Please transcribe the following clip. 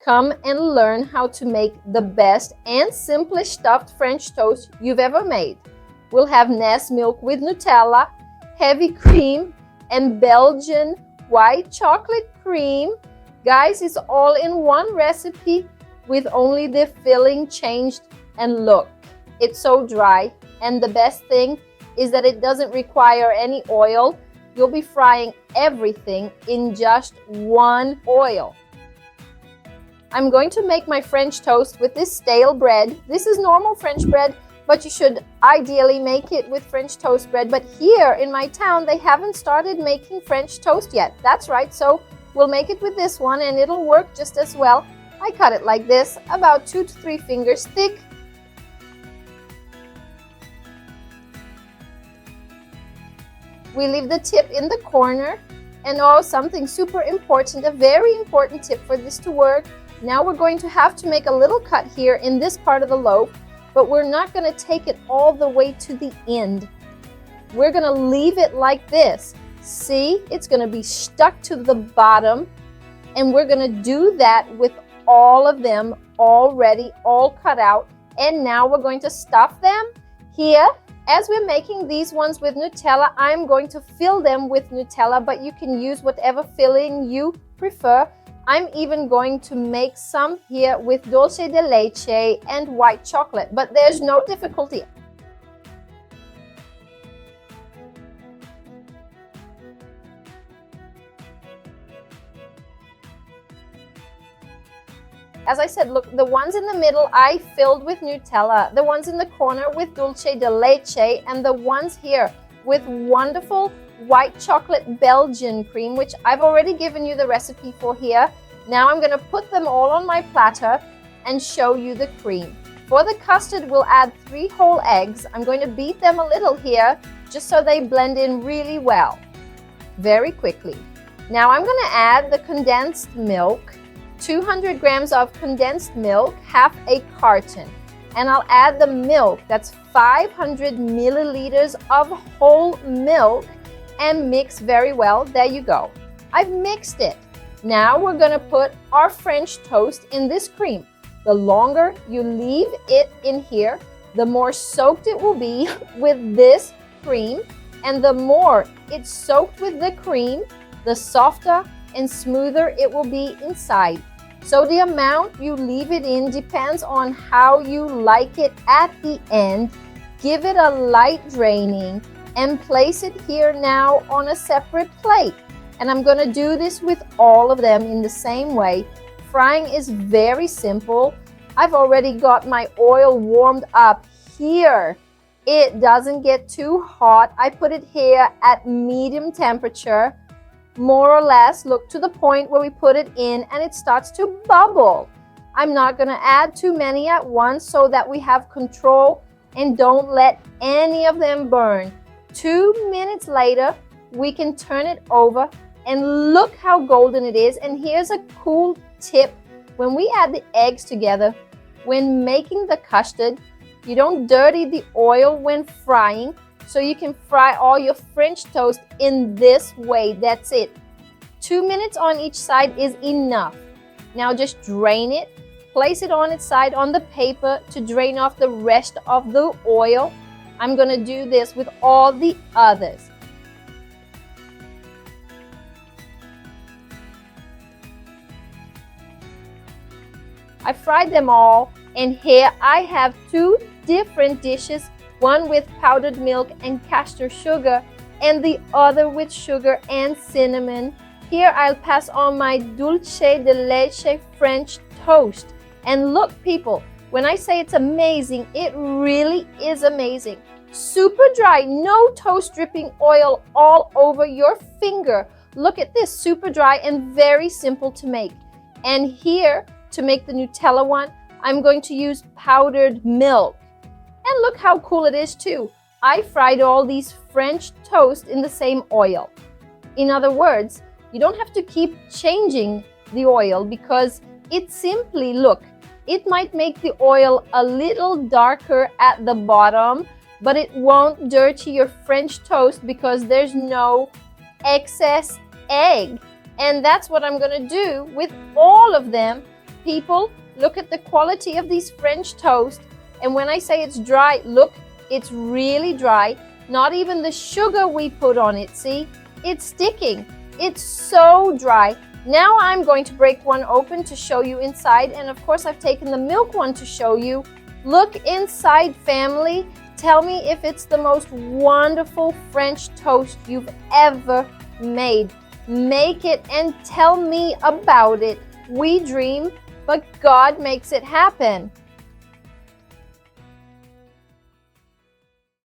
Come and learn how to make the best and simplest stuffed French toast you've ever made. We'll have Nest milk with Nutella, heavy cream, and Belgian white chocolate cream. Guys, it's all in one recipe with only the filling changed. And look, it's so dry. And the best thing is that it doesn't require any oil. You'll be frying everything in just one oil. I'm going to make my French toast with this stale bread. This is normal French bread, but you should ideally make it with French toast bread. But here in my town, they haven't started making French toast yet. That's right, so we'll make it with this one and it'll work just as well. I cut it like this, about 2 to 3 fingers thick. We leave the tip in the corner. And oh, something super important, a very important tip for this to work. Now we're going to have to make a little cut here in this part of the loaf, but we're not going to take it all the way to the end. We're going to leave it like this. See, it's going to be stuck to the bottom, and we're going to do that with all of them already, all cut out. And now we're going to stuff them here. As we're making these ones with Nutella, I'm going to fill them with Nutella, but you can use whatever filling you prefer. I'm even going to make some here with dulce de leche and white chocolate, but there's no difficulty. As I said, look, the ones in the middle I filled with Nutella, the ones in the corner with dulce de leche, and the ones here with wonderful white chocolate Belgian cream, which I've already given you the recipe for here. Now I'm going to put them all on my platter and show you the cream. For the custard, we'll add 3 whole eggs. I'm going to beat them a little here just so they blend in really well, very quickly. Now I'm going to add the condensed milk. 200 grams of condensed milk, half a carton. And I'll add the milk, that's 500 milliliters of whole milk, and mix very well. There you go. I've mixed it. Now we're going to put our French toast in this cream. The longer you leave it in here, the more soaked it will be with this cream. And the more it's soaked with the cream, the softer and smoother it will be inside. So the amount you leave it in depends on how you like it at the end. Give it a light draining and place it here now on a separate plate. And I'm going to do this with all of them in the same way. Frying is very simple. I've already got my oil warmed up here. It doesn't get too hot. I put it here at medium temperature. More or less, look to the point where we put it in and it starts to bubble. I'm not going to add too many at once so that we have control and don't let any of them burn. 2 minutes later, we can turn it over and look how golden it is. And here's a cool tip. When we add the eggs together, when making the custard, you don't dirty the oil when frying. So you can fry all your French toast in this way. That's it. 2 minutes on each side is enough. Now just drain it. Place it on its side on the paper to drain off the rest of the oil. I'm going to do this with all the others. I fried them all, and here I have 2 different dishes. One with powdered milk and castor sugar, and the other with sugar and cinnamon. Here I'll pass on my dulce de leche French toast. And look, people, when I say it's amazing, it really is amazing. Super dry, no toast dripping oil all over your finger. Look at this, super dry and very simple to make. And here, to make the Nutella one, I'm going to use powdered milk. And look how cool it is too. I fried all these French toast in the same oil. In other words, you don't have to keep changing the oil because it simply, look, it might make the oil a little darker at the bottom, but it won't dirty your French toast because there's no excess egg. And that's what I'm going to do with all of them. People, look at the quality of these French toast. And when I say it's dry, look, it's really dry. Not even the sugar we put on it, see? It's sticking. It's so dry. Now I'm going to break one open to show you inside. And of course, I've taken the milk one to show you. Look inside, family. Tell me if it's the most wonderful French toast you've ever made. Make it and tell me about it. We dream, but God makes it happen.